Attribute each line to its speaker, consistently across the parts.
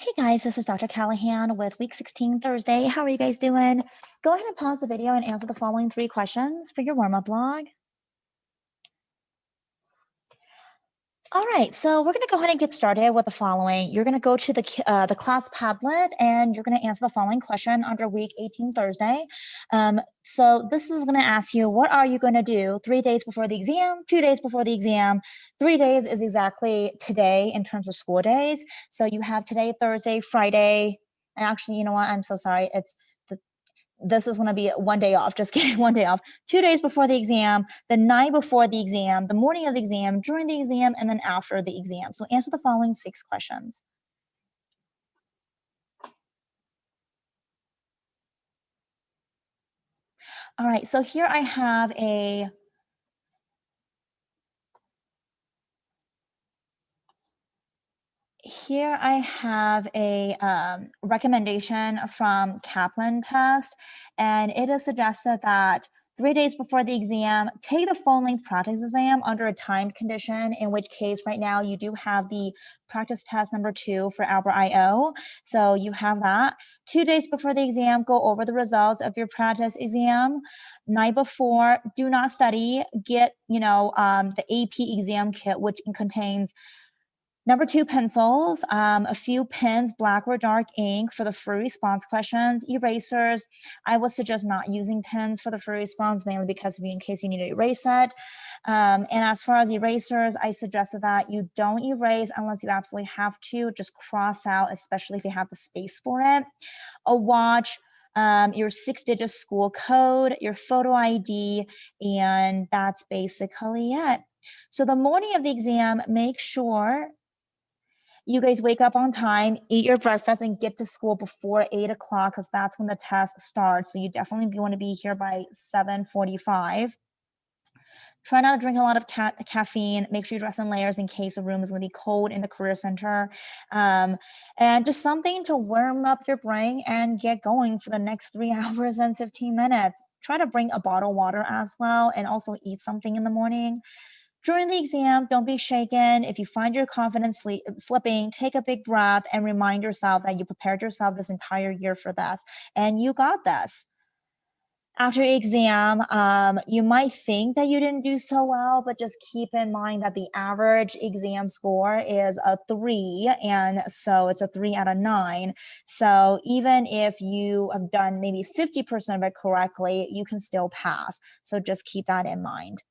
Speaker 1: Hey guys, this is Dr. Callahan with week 16 Thursday. How are you guys doing? Go ahead and pause the video and answer the following 3 questions for your warm-up log. All right, so we're going to go ahead and get started with the following. You're going to go to the class Padlet and you're going to answer the following question under week 18 Thursday. So this is going to ask you, what are you going to do 3 days before the exam, 2 days before the exam? 3 days is exactly today in terms of school days. So you have today, Thursday, Friday, and actually, you know what? I'm so sorry. This is going to be 1 day off. Just kidding, 1 day off. 2 days before the exam, the night before the exam, the morning of the exam, during the exam, and then after the exam. So answer the following 6 questions. All right, so here I have a recommendation from Kaplan test, and it is suggested that 3 days before the exam, take the phone length practice exam under a timed condition, in which case right now you do have the practice test number 2 for Albert IO. So you have that. 2 days before the exam, go over the results of your practice exam. Night before, do not study. Get, the AP exam kit, which contains number 2, pencils, a few pens, black or dark ink for the free response questions, erasers. I would suggest not using pens for the free response, mainly because in case you need to erase it. And as far as erasers, I suggested that you don't erase unless you absolutely have to. Just cross out, especially if you have the space for it. A watch, your 6-digit school code, your photo ID, and that's basically it. So the morning of the exam, make sure you guys wake up on time, eat your breakfast, and get to school before 8 o'clock because that's when the test starts. So you definitely want to be here by 7:45. Try not to drink a lot of caffeine. Make sure you dress in layers in case the room is going to be cold in the career center. And just something to warm up your brain and get going for the next 3 hours and 15 minutes. Try to bring a bottle of water as well and also eat something in the morning. During the exam, don't be shaken. If you find your confidence slipping, take a big breath and remind yourself that you prepared yourself this entire year for this, and you got this. After exam, you might think that you didn't do so well, but just keep in mind that the average exam score is a 3, and so it's a 3 out of 9. So even if you have done maybe 50% of it correctly, you can still pass. So just keep that in mind.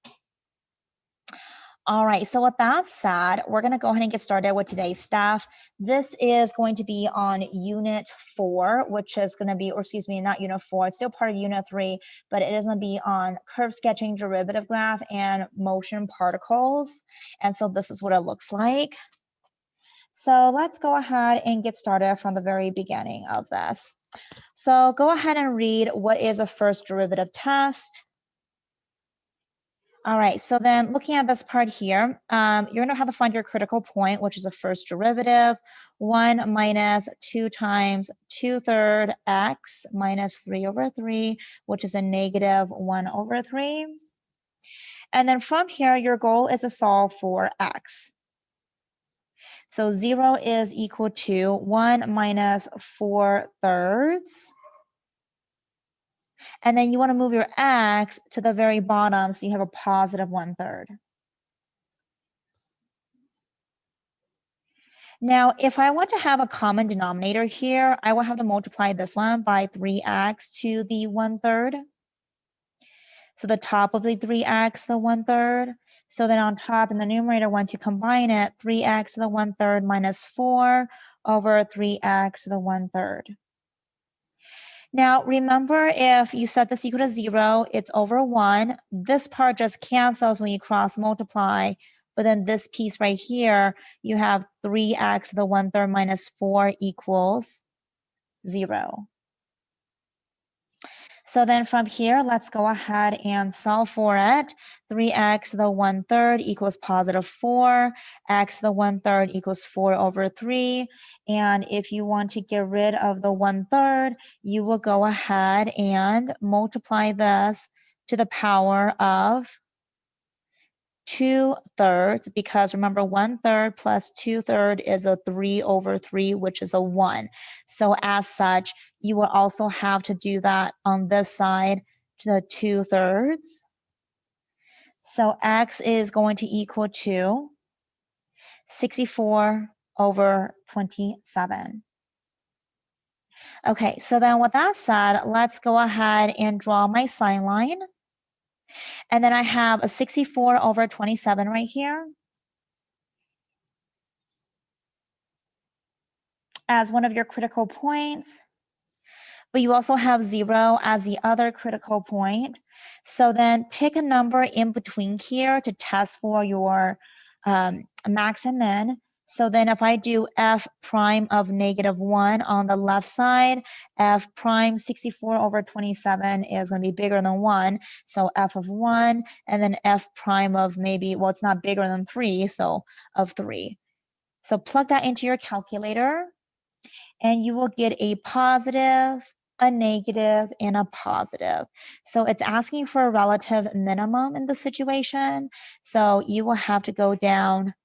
Speaker 1: All right, so with that said, we're going to go ahead and get started with today's stuff. This is going to be on Unit 4, which is going to be, or excuse me, not Unit 4, it's still part of Unit 3, but it is going to be on curve sketching, derivative graph, and motion particles. And so this is what it looks like. So let's go ahead and get started from the very beginning of this. So go ahead and read what is a first derivative test. All right, so then looking at this part here, you're going to have to find your critical point, which is a first derivative, 1 minus 2 times 2/3 x minus 3/3, which is a negative 1/3. And then from here, your goal is to solve for x. So 0 is equal to 1 minus 4/3. And then you want to move your x to the very bottom so you have a positive 1/3. Now, if I want to have a common denominator here, I will have to multiply this one by 3x to the 1/3. So the top of the 3x, the 1/3. So then on top in the numerator, once you combine it, 3x to the 1/3 minus 4 over 3x to the 1/3. Now, remember, if you set this equal to 0, it's over 1. This part just cancels when you cross multiply. But then this piece right here, you have 3x to the 1/3 minus 4 equals 0. So then from here, let's go ahead and solve for it. 3x to the 1/3 equals positive 4. X to the 1/3 equals 4/3. And if you want to get rid of the 1/3, you will go ahead and multiply this to the power of 2/3, because remember 1/3 plus 2/3 is a 3/3, which is a 1. So as such, you will also have to do that on this side to the 2/3. So x is going to equal to 64/27. Okay, so then with that said, let's go ahead and draw my sine line. And then I have a 64/27 right here as one of your critical points. But you also have 0 as the other critical point. So then pick a number in between here to test for your max and min. So then if I do f prime of -1 on the left side, f prime 64/27 is going to be bigger than 1. So f of 1, and then f prime of maybe, well, it's not bigger than 3, so of 3. So plug that into your calculator, and you will get a positive, a negative, and a positive. So it's asking for a relative minimum in the situation. So you will have to go down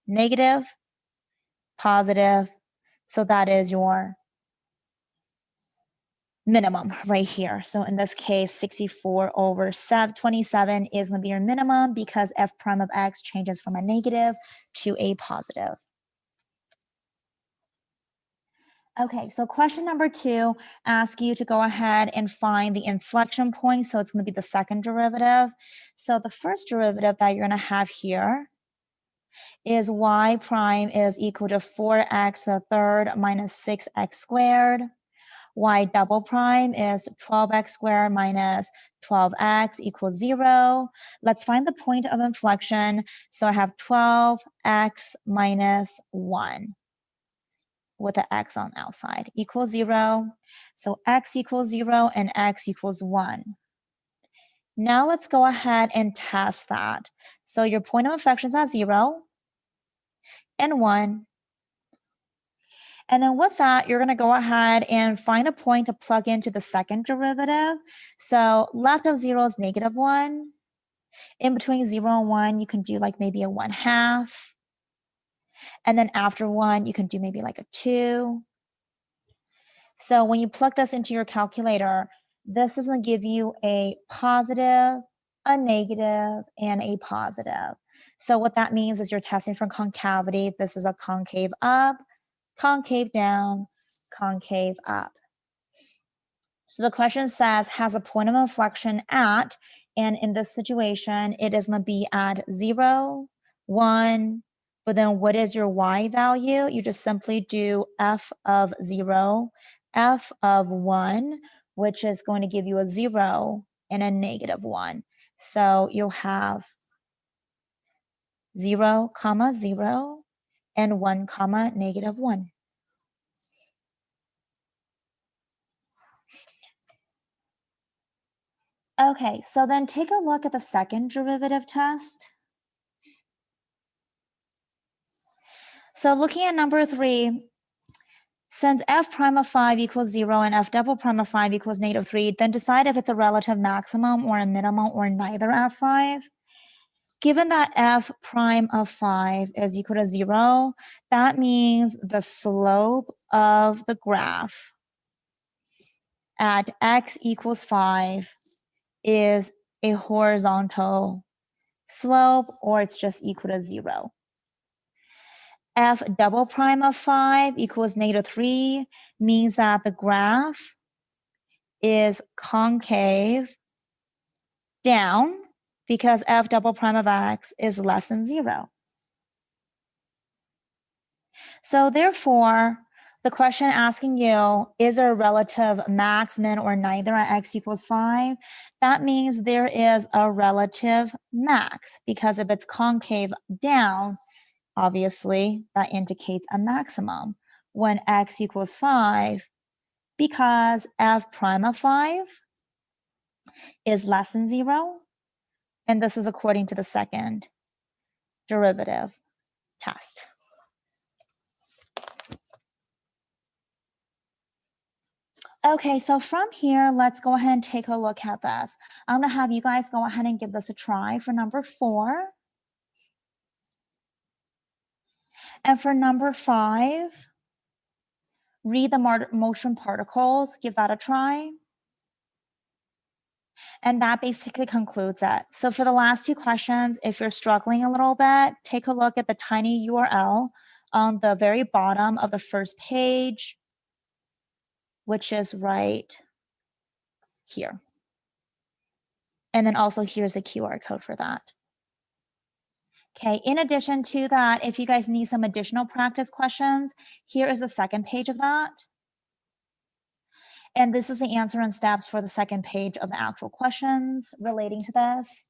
Speaker 1: negative, positive. So that is your minimum right here. So in this case, 64/27 is going to be your minimum because f prime of x changes from a negative to a positive. Okay, so question number 2 asks you to go ahead and find the inflection point. So it's going to be the second derivative. So the first derivative that you're going to have here is y prime is equal to 4x to the third minus 6x squared. Y double prime is 12x squared minus 12x equals 0. Let's find the point of inflection. So I have 12x minus 1. With an x on outside equals 0. So x equals 0 and x equals 1. Now let's go ahead and test that. So your point of inflection is at 0 and 1. And then with that, you're going to go ahead and find a point to plug into the second derivative. So left of 0 is -1. In between 0 and 1, you can do like maybe a 1/2. And then after 1, you can do maybe like a 2. So when you plug this into your calculator, this is going to give you a positive, a negative, and a positive. So what that means is you're testing for concavity. This is a concave up, concave down, concave up. So the question says, has a point of inflection at, and in this situation, it is going to be at 0, 1, but then what is your y value? You just simply do f of 0, f of 1, which is going to give you a 0 and a -1. So you'll have 0, 0, and 1, -1. Okay, so then take a look at the second derivative test. So looking at number 3, since f prime of 5 equals 0 and f double prime of 5 equals -3, then decide if it's a relative maximum or a minimum or neither at 5. Given that f prime of 5 is equal to 0, that means the slope of the graph at x equals 5 is a horizontal slope, or it's just equal to 0. F double prime of 5 equals -3 means that the graph is concave down because f double prime of x is less than 0. So therefore, the question asking you, is there a relative max, min, or neither at x equals 5? That means there is a relative max, because if it's concave down, obviously that indicates a maximum when x equals 5, because f prime of 5 is less than 0, and this is according to the second derivative test. Okay, so from here, let's go ahead and take a look at this. I'm going to have you guys go ahead and give this a try for number 4. And for number 5, read the motion particles, give that a try. And that basically concludes it. So for the last 2 questions, if you're struggling a little bit, take a look at the tiny URL on the very bottom of the first page, which is right here. And then also here's a QR code for that. Okay, in addition to that, if you guys need some additional practice questions, here is the second page of that. And this is the answer and steps for the second page of the actual questions relating to this.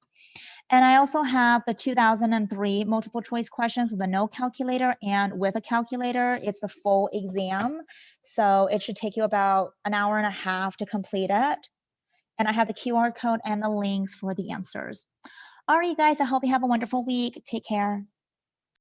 Speaker 1: And I also have the 2003 multiple choice questions with a no calculator and with a calculator. It's the full exam. So it should take you about an hour and a half to complete it. And I have the QR code and the links for the answers. All right, you guys, I hope you have a wonderful week. Take care.